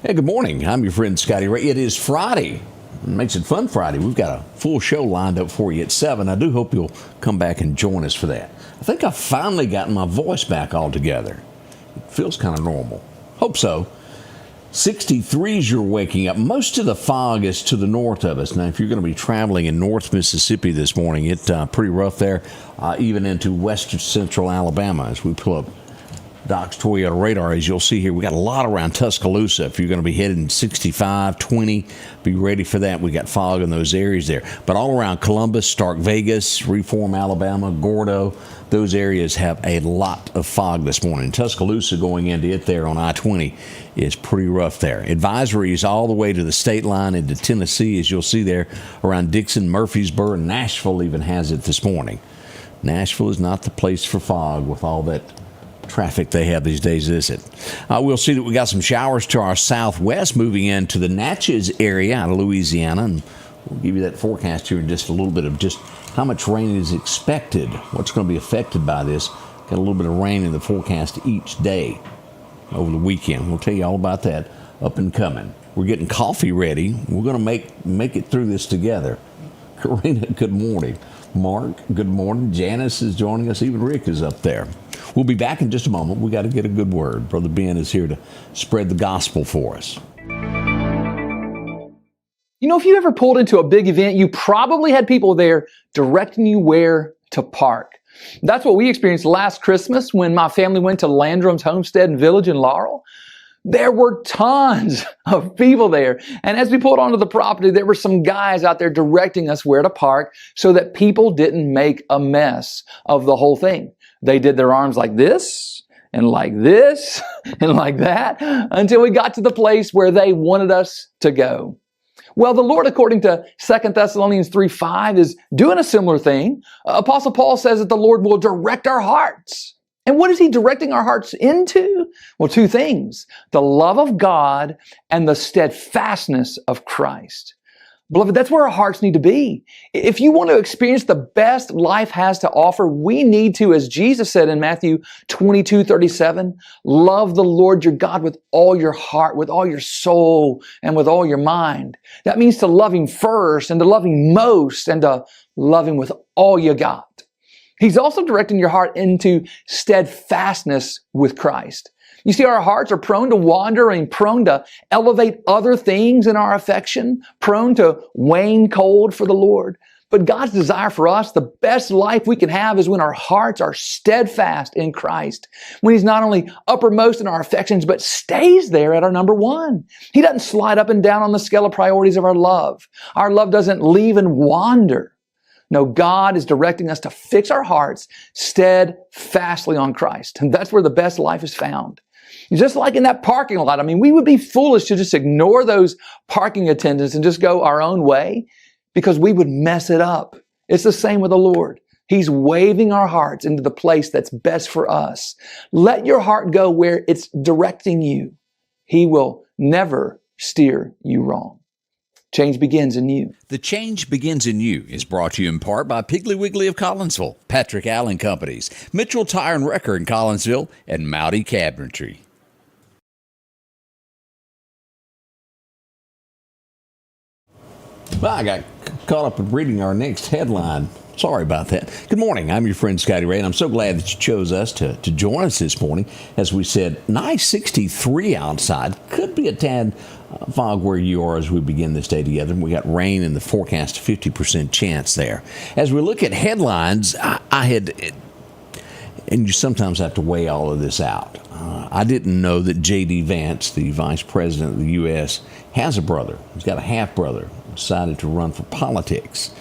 Hey, good morning. I'm your friend Scotty Ray. It is Friday. It makes it fun Friday. We've got a full show lined up for you at 7. I do hope you'll come back and join us for that. I think I've finally gotten my voice back all together. It feels kind of normal. Hope so. 63s you're waking up. Most of the fog is to the north of us. Now, if you're going to be traveling in North Mississippi this morning, it's pretty rough there, even into western central Alabama as we pull up Doc's Toyota radar. As you'll see here, we got a lot around Tuscaloosa. If you're going to be heading 65, 20, be ready for that. We got fog in those areas there. But all around Columbus, Stark Vegas, Reform, Alabama, Gordo, those areas have a lot of fog this morning. Tuscaloosa going into it there on I-20 is pretty rough there. Advisories all the way to the state line into Tennessee, as you'll see there around Dixon, Murfreesboro, and Nashville even has it this morning. Nashville is not the place for fog with all that traffic they have these days, is it? We'll see that we got some showers to our southwest moving into the Natchez area out of Louisiana, and we'll give you that forecast here in just a little bit of just how much rain is expected, what's going to be affected by this. Got a little bit of rain in the forecast each day over the weekend. We'll tell you all about that up and coming. We're getting coffee ready. We're going to make it through this together. Karina, good morning. Mark, good morning. Janice is joining us. Even Rick is up there. We'll be back in just a moment. We got to get a good word. Brother Ben is here to spread the gospel for us. You know, if you ever pulled into a big event, you probably had people there directing you where to park. That's what we experienced last Christmas when my family went to Landrum's Homestead and Village in Laurel. There were tons of people there. And as we pulled onto the property, there were some guys out there directing us where to park so that people didn't make a mess of the whole thing. They did their arms like this and like this and like that until we got to the place where they wanted us to go. Well, the Lord, according to 2 Thessalonians 3:5, is doing a similar thing. Apostle Paul says that the Lord will direct our hearts. And what is he directing our hearts into? Well, two things: the love of God and the steadfastness of Christ. Beloved, that's where our hearts need to be. If you want to experience the best life has to offer, we need to, as Jesus said in Matthew 22:37, love the Lord your God with all your heart, with all your soul, and with all your mind. That means to love Him first, and to love Him most, and to love Him with all you got. He's also directing your heart into steadfastness with Christ. You see, our hearts are prone to wander and prone to elevate other things in our affection, prone to wane cold for the Lord. But God's desire for us, the best life we can have, is when our hearts are steadfast in Christ. When He's not only uppermost in our affections, but stays there at our number one. He doesn't slide up and down on the scale of priorities of our love. Our love doesn't leave and wander. No, God is directing us to fix our hearts steadfastly on Christ. And that's where the best life is found. Just like in that parking lot, we would be foolish to just ignore those parking attendants and just go our own way because we would mess it up. It's the same with the Lord. He's waving our hearts into the place that's best for us. Let your heart go where it's directing you. He will never steer you wrong. Change begins in you. The Change Begins in You is brought to you in part by Piggly Wiggly of Collinsville, Patrick Allen Companies, Mitchell Tire and Wrecker in Collinsville, and Mowdy Cabinetry. Well, I got caught up in reading our next headline. Sorry about that. Good morning. I'm your friend Scotty Ray, and I'm so glad that you chose us to join us this morning. As we said, nice 63 outside. Could be a tad fog where you are as we begin this day together. We got rain in the forecast, 50% chance there. As we look at headlines, and you sometimes have to weigh all of this out. I didn't know that J.D. Vance, the vice president of the U.S., has a brother. He's got a half-brother, decided to run for politics.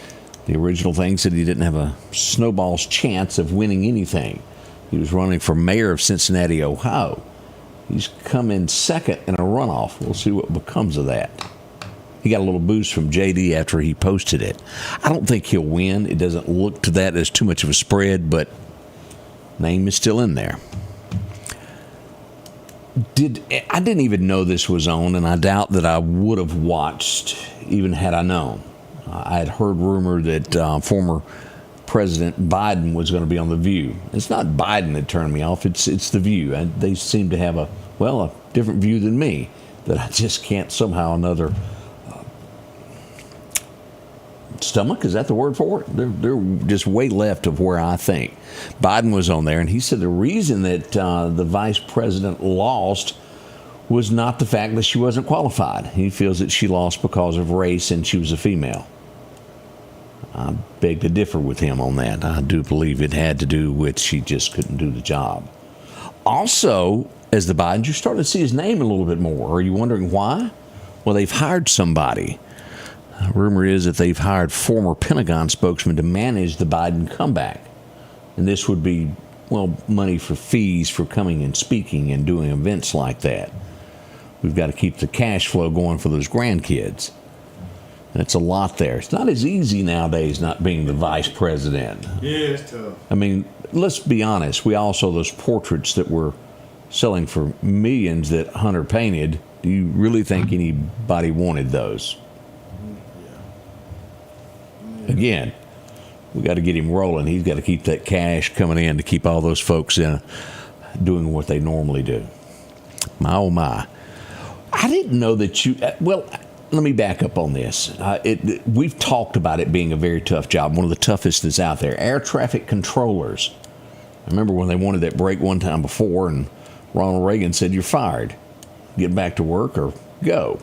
The original thing said he didn't have a snowball's chance of winning anything. He was running for mayor of Cincinnati, Ohio. He's come in second in a runoff. We'll see what becomes of that. He got a little boost from JD after he posted it. I don't think he'll win. It doesn't look to that as too much of a spread, but name is still in there. I didn't even know this was on, and I doubt that I would have watched even had I known. I had heard rumor that former President Biden was going to be on The View. It's not Biden that turned me off. It's The View. And they seem to have a different view than me. that I just can't somehow or another stomach. Is that the word for it? They're just way left of where I think. Biden was on there, and he said the reason that the vice president lost was not the fact that she wasn't qualified. He feels that she lost because of race and she was a female. I beg to differ with him on that. I do believe it had to do with she just couldn't do the job. Also, as the Bidens, you're starting to see his name a little bit more. Are you wondering why? Well, they've hired somebody. Rumor is that they've hired former Pentagon spokesman to manage the Biden comeback. And this would be, well, money for fees for coming and speaking and doing events like that. We've got to keep the cash flow going for those grandkids. That's a lot there. It's not as easy nowadays not being the vice president. Yeah, it's tough. I mean, let's be honest. We all saw those portraits that were selling for millions that Hunter painted. Do you really think anybody wanted those? Again, we got to get him rolling. He's got to keep that cash coming in to keep all those folks in doing what they normally do. My, oh, my. I didn't know that you... Well, let me back up on this. We've talked about it being a very tough job, one of the toughest that's out there. Air traffic controllers. I remember when they wanted that break one time before, and Ronald Reagan said, "You're fired. Get back to work or go."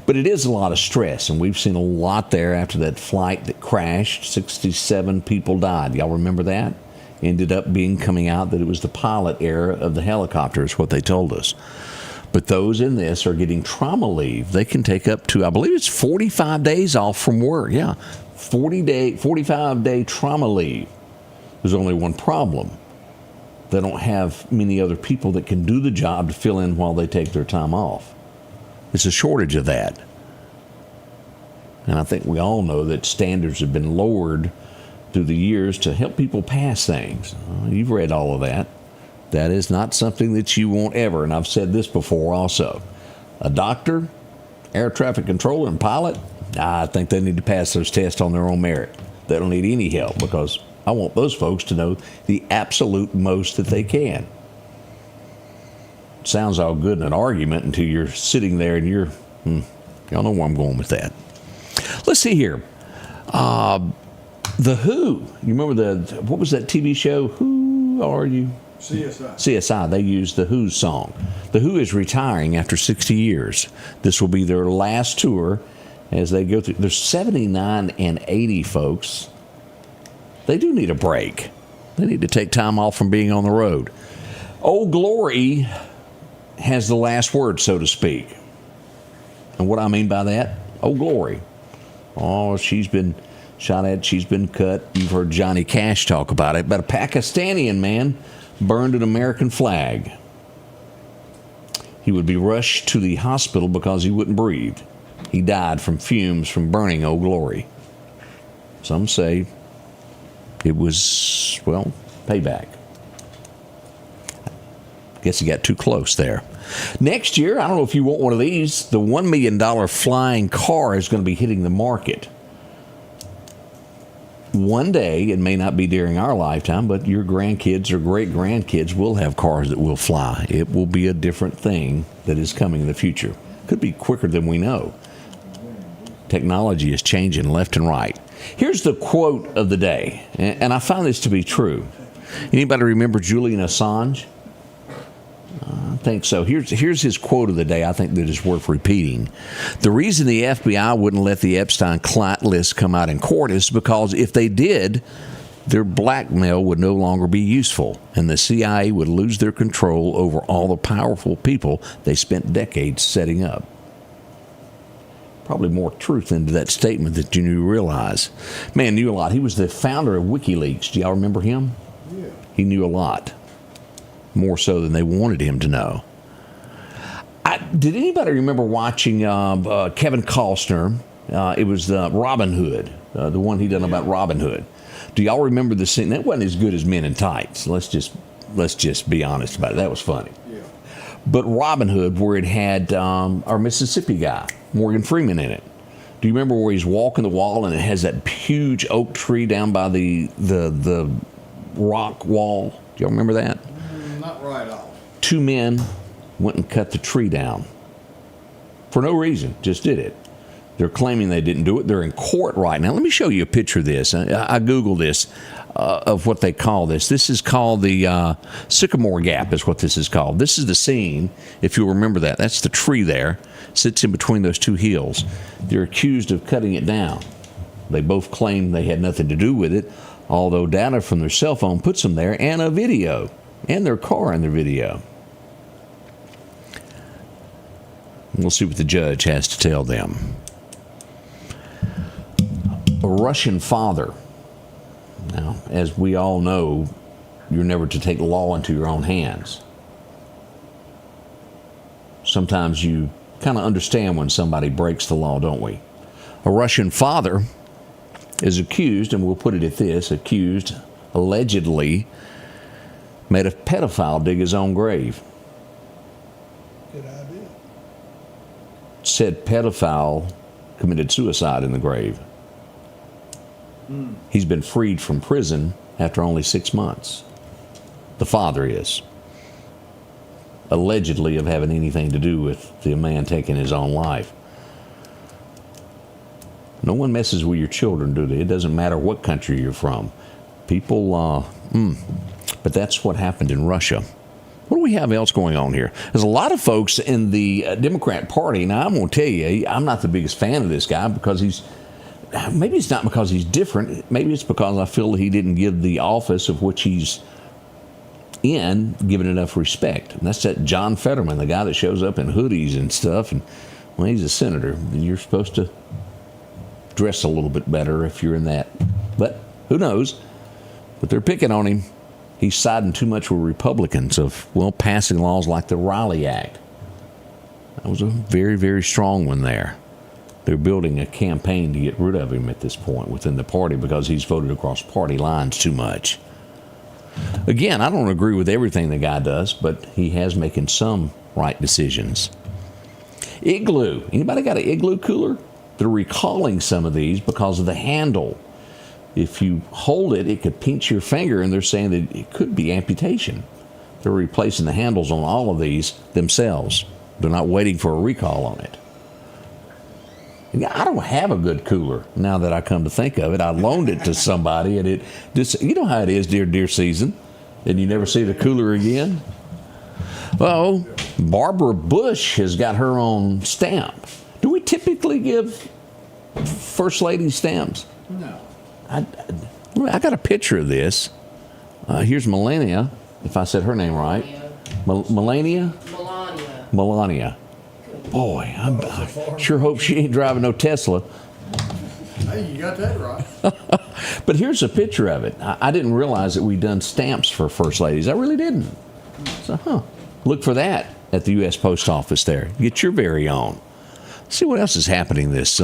But it is a lot of stress, and we've seen a lot there after that flight that crashed. 67 people died. Y'all remember that? Ended up coming out that it was the pilot error of the helicopter, is what they told us. But those in this are getting trauma leave. They can take up to, I believe it's 45 days off from work. Yeah, 45-day trauma leave. There's only one problem. They don't have many other people that can do the job to fill in while they take their time off. It's a shortage of that. And I think we all know that standards have been lowered through the years to help people pass things. You've read all of that. That is not something that you want ever. And I've said this before also. A doctor, air traffic controller, and pilot, I think they need to pass those tests on their own merit. They don't need any help, because I want those folks to know the absolute most that they can. Sounds all good in an argument until you're sitting there and y'all know where I'm going with that. Let's see here. The Who. You remember what was that TV show? Who are you? CSI. They used The Who's song. The Who is retiring after 60 years. This will be their last tour as they go through. They're 79 and 80, folks. They do need a break. They need to take time off from being on the road. Old Glory has the last word, so to speak. And what I mean by that, Old Glory. Oh, she's been shot at, she's been cut. You've heard Johnny Cash talk about it. But a Pakistani man burned an American flag. He would be rushed to the hospital because he wouldn't breathe. He died from fumes from burning Old Glory. Some say it was, well, payback. Guess he got too close there. Next year, I don't know if you want one of these, the $1 million flying car is going to be hitting the market. One day, it may not be during our lifetime, but your grandkids or great-grandkids will have cars that will fly. It will be a different thing that is coming in the future. Could be quicker than we know. Technology is changing left and right. Here's the quote of the day, and I find this to be true. Anybody remember Julian Assange? I think so. Here's his quote of the day. I think that is worth repeating. The reason the FBI wouldn't let the Epstein client list come out in court is because if they did, their blackmail would no longer be useful, and the CIA would lose their control over all the powerful people they spent decades setting up. Probably more truth into that statement than you realize. Man knew a lot. He was the founder of WikiLeaks. Do y'all remember him? Yeah. He knew a lot. More so than they wanted him to know. Did anybody remember watching Kevin Costner? It was Robin Hood, the one he done about Robin Hood. Do y'all remember the scene? That wasn't as good as Men in Tights. Let's just be honest about it. That was funny. Yeah. But Robin Hood, where it had our Mississippi guy, Morgan Freeman, in it. Do you remember where he's walking the wall and it has that huge oak tree down by the rock wall? Do y'all remember that? Not right off. 2 men went and cut the tree down. for no reason, just did it. They're claiming they didn't do it. They're in court right now. Let me show you a picture of this. I Googled this, of what they call this. This is called the Sycamore Gap is what this is called. This is the scene, if you'll remember that. That's the tree there. Sits in between those two hills. They're accused of cutting it down. They both claim they had nothing to do with it, although data from their cell phone puts them there, and a video, and their car in their video. We'll see what the judge has to tell them. A Russian father. Now, as we all know, you're never to take the law into your own hands. Sometimes you kind of understand when somebody breaks the law, don't we? A Russian father is accused, and we'll put it at this, accused, allegedly, made a pedophile dig his own grave. Good idea. Said pedophile committed suicide in the grave. He's been freed from prison after only 6 months. The father is. Allegedly of having anything to do with the man taking his own life. No one messes with your children, do they? It doesn't matter what country you're from. People, but that's what happened in Russia. What do we have else going on here? There's a lot of folks in the Democrat Party. Now, I'm going to tell you, I'm not the biggest fan of this guy because maybe it's not because he's different. Maybe it's because I feel he didn't give the office of which he's in given enough respect. And that's that John Fetterman, the guy that shows up in hoodies and stuff. And well, he's a senator. You're supposed to dress a little bit better if you're in that. But who knows? But they're picking on him. He's siding too much with Republicans of, well, passing laws like the Riley Act. That was a very, very strong one there. They're building a campaign to get rid of him at this point within the party because he's voted across party lines too much. Again, I don't agree with everything the guy does, but he has making some right decisions. Igloo. Anybody got an Igloo cooler? They're recalling some of these because of the handle. If you hold it, it could pinch your finger, and they're saying that it could be amputation. They're replacing the handles on all of these themselves. They're not waiting for a recall on it. I don't have a good cooler now that I come to think of it. I loaned it to somebody, and it just, you know how it is deer season, and you never see the cooler again. Well, Barbara Bush has got her own stamp. Do we typically give First Lady stamps? No. I got a picture of this. Here's Melania, if I said her name right. Melania? Melania. Boy, I sure hope she ain't driving no Tesla. Hey, you got that right. But here's a picture of it. I didn't realize that we'd done stamps for First Ladies. I really didn't. So, look for that at the U.S. Post Office there. Get your very own. See what else is happening this.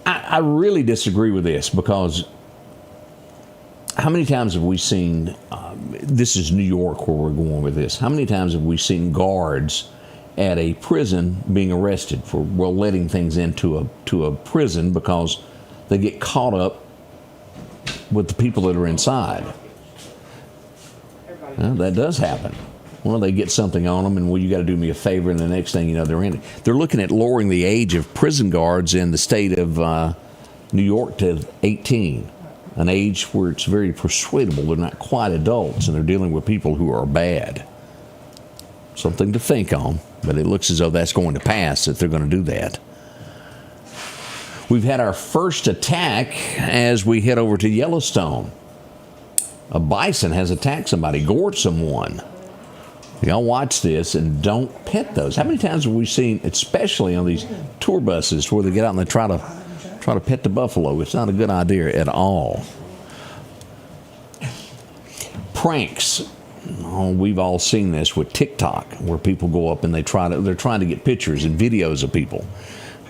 I really disagree with this because how many times have we seen, this is New York where we're going with this, how many times have we seen guards at a prison being arrested for, well, letting things into a prison because they get caught up with the people that are inside? Well, that does happen. Well, they get something on them, and well, you got to do me a favor, and the next thing you know, they're in it. They're looking at lowering the age of prison guards in the state of New York to 18, an age where it's very persuadable. They're not quite adults, and they're dealing with people who are bad. Something to think on, but it looks as though that's going to pass if they're going to do that. We've had our first attack as we head over to Yellowstone. A bison has attacked somebody, gored someone. Y'all watch this and don't pet those. How many times have we seen, especially on these tour buses, where they get out and they try to pet the buffalo? It's not a good idea at all. Pranks. Oh, we've all seen this with TikTok, where people go up and they're trying to get pictures and videos of people.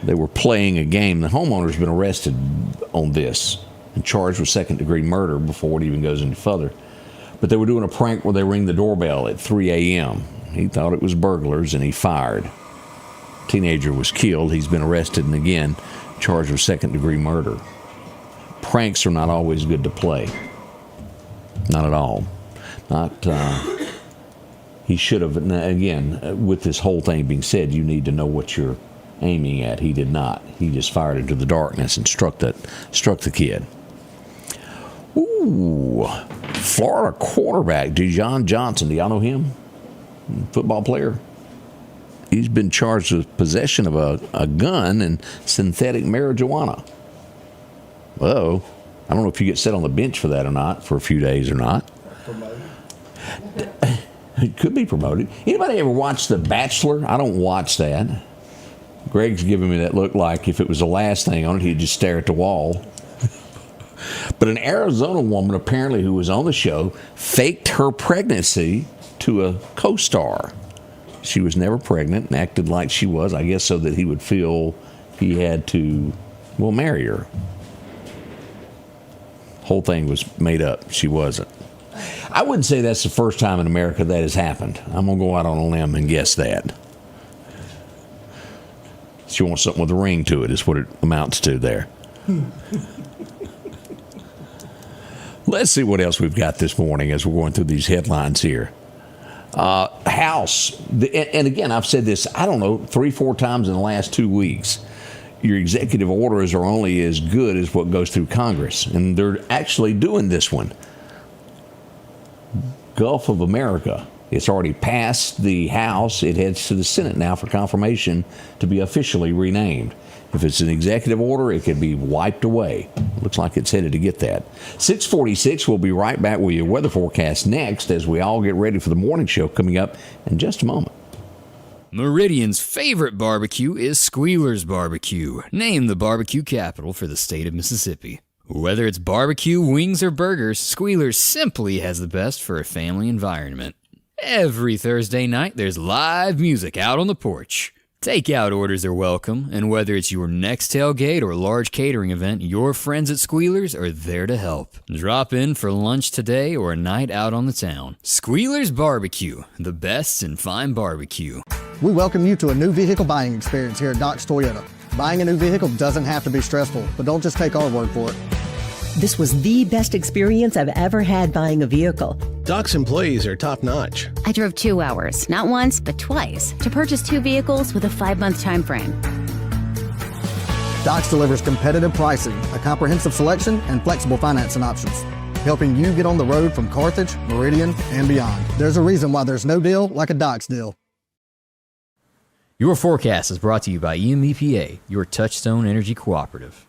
They were playing a game. The homeowner's been arrested on this and charged with second-degree murder before it even goes any further. But they were doing a prank where they ring the doorbell at 3 a.m. He thought it was burglars, and he fired. Teenager was killed. He's been arrested and again charged with second-degree murder. Pranks are not always good to play. Not at all. He should have, again, with this whole thing being said, you need to know what you're aiming at. He did not. He just fired into the darkness and struck the kid. Ooh, Florida quarterback Dijon Johnson. Do y'all know him? Football player. He's been charged with possession of a gun and synthetic marijuana. Uh-oh. I don't know if you get set on the bench for that or not, for a few days or not. Promoted. It could be promoted. Anybody ever watch The Bachelor? I don't watch that. Greg's giving me that look like if it was the last thing on it, he'd just stare at the wall. But an Arizona woman, apparently, who was on the show, faked her pregnancy to a co-star. She was never pregnant and acted like she was, I guess, so that he would feel he had to, well, marry her. Whole thing was made up. She wasn't. I wouldn't say that's the first time in America that has happened. I'm going to go out on a limb and guess that. She wants something with a ring to it, is what it amounts to there. Let's see what else we've got this morning as we're going through these headlines here. House, and again, I've said this, I don't know, 3-4 times in the last 2 weeks. Your executive orders are only as good as what goes through Congress, and they're actually doing this one. Gulf of America. It's already passed the House. It heads to the Senate now for confirmation to be officially renamed. If it's an executive order, it could be wiped away. Looks like it's headed to get that. 6:46, we'll be right back with your weather forecast next as we all get ready for the morning show coming up in just a moment. Meridian's favorite barbecue is Squealer's Barbecue, named the barbecue capital for the state of Mississippi. Whether it's barbecue, wings, or burgers, Squealer's simply has the best for a family environment. Every Thursday night, there's live music out on the porch. Takeout orders are welcome, and whether it's your next tailgate or large catering event, your friends at Squealer's are there to help. Drop in for lunch today or a night out on the town. Squealer's Barbecue, the best in fine barbecue. We welcome you to a new vehicle buying experience here at Doc's Toyota. Buying a new vehicle doesn't have to be stressful, but don't just take our word for it. This was the best experience I've ever had buying a vehicle. Doc's employees are top-notch. I drove 2 hours, not once, but twice, to purchase 2 vehicles with a 5-month time frame. Doc's delivers competitive pricing, a comprehensive selection, and flexible financing options, helping you get on the road from Carthage, Meridian, and beyond. There's a reason why there's no deal like a Doc's deal. Your forecast is brought to you by EMEPA, your Touchstone Energy Cooperative.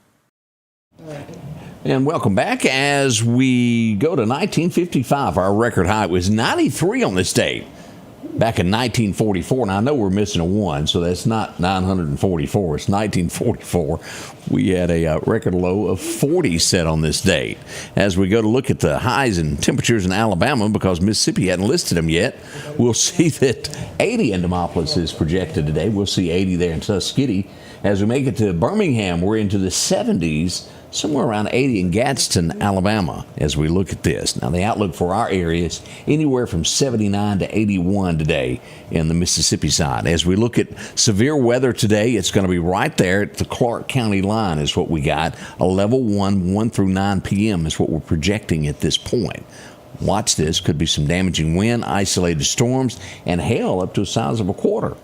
And welcome back as we go to 1955. Our record high was 93 on this date back in 1944. Now, I know we're missing a 1, so that's not 944. It's 1944. We had a record low of 40 set on this date. As we go to look at the highs and temperatures in Alabama, because Mississippi hadn't listed them yet, we'll see that 80 in Demopolis is projected today. We'll see 80 there in Tuskegee. As we make it to Birmingham, we're into the 70s. Somewhere around 80 in Gadsden, Alabama, as we look at this. Now, the outlook for our area is anywhere from 79 to 81 today in the Mississippi side. As we look at severe weather today, it's going to be right there at the Clark County line is what we got. A level 1 through 9 p.m. is what we're projecting at this point. Watch this. Could be some damaging wind, isolated storms, and hail up to the size of a quarter.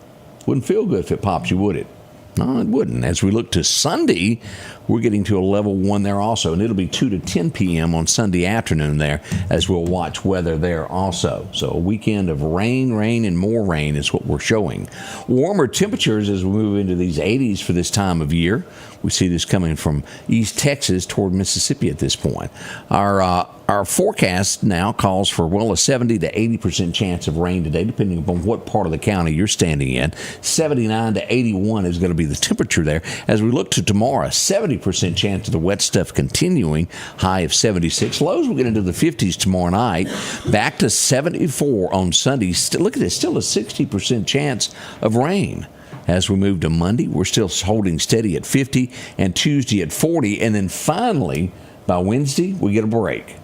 Wouldn't feel good if it popped you, would it? No, it wouldn't. As we look to Sunday, we're getting to a level 1 there also, and it'll be 2 to 10 p.m. on Sunday afternoon there as we'll watch weather there also. So a weekend of rain, and more rain is what we're showing. Warmer temperatures as we move into these 80s for this time of year. We see this coming from East Texas toward Mississippi at this point. Our forecast now calls for, well, a 70 to 80% chance of rain today, depending upon what part of the county you're standing in. 79 to 81 is going to be the temperature there. As we look to tomorrow, 70% chance of the wet stuff continuing, high of 76. Lows will get into the 50s tomorrow night, back to 74 on Sunday. Look at this, still a 60% chance of rain. As we move to Monday, we're still holding steady at 50, and Tuesday at 40, and then finally, by Wednesday, we get a break.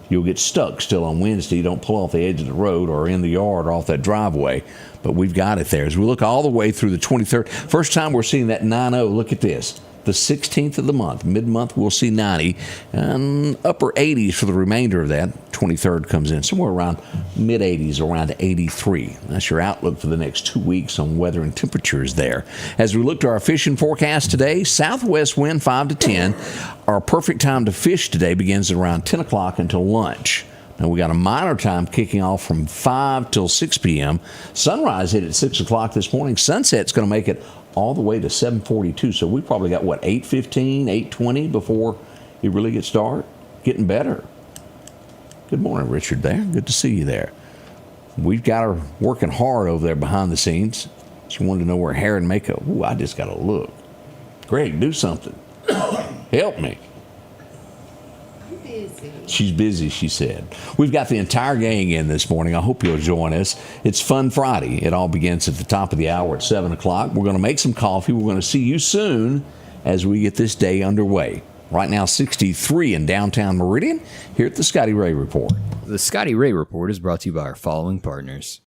You'll get stuck still on Wednesday. You don't pull off the edge of the road or in the yard or off that driveway, but we've got it there. As we look all the way through the 23rd, first time we're seeing that 9-0, look at this. the 16th of the month. Mid-month, we'll see 90 and upper 80s for the remainder of that. 23rd comes in somewhere around mid-80s, around 83. That's your outlook for the next 2 weeks on weather and temperatures there. As we look to our fishing forecast today, southwest wind 5 to 10. Our perfect time to fish today begins at around 10 o'clock until lunch. Now, we got a minor time kicking off from 5 till 6 p.m. Sunrise hit at 6 o'clock this morning. Sunset's going to make it all the way to 7:42. So we probably got, 8:15, 8:20 before it really gets dark? Getting better. Good morning, Richard there. Good to see you there. We've got her working hard over there behind the scenes. She wanted to know where hair and makeup. Ooh, I just got to look. Greg, do something. Help me. She's busy, she said. We've got the entire gang in this morning. I hope you'll join us. It's Fun Friday. It all begins at the top of the hour at 7 o'clock. We're going to make some coffee. We're going to see you soon as we get this day underway. Right now, 63 in downtown Meridian, here at the Scotty Ray Report. The Scotty Ray Report is brought to you by our following partners.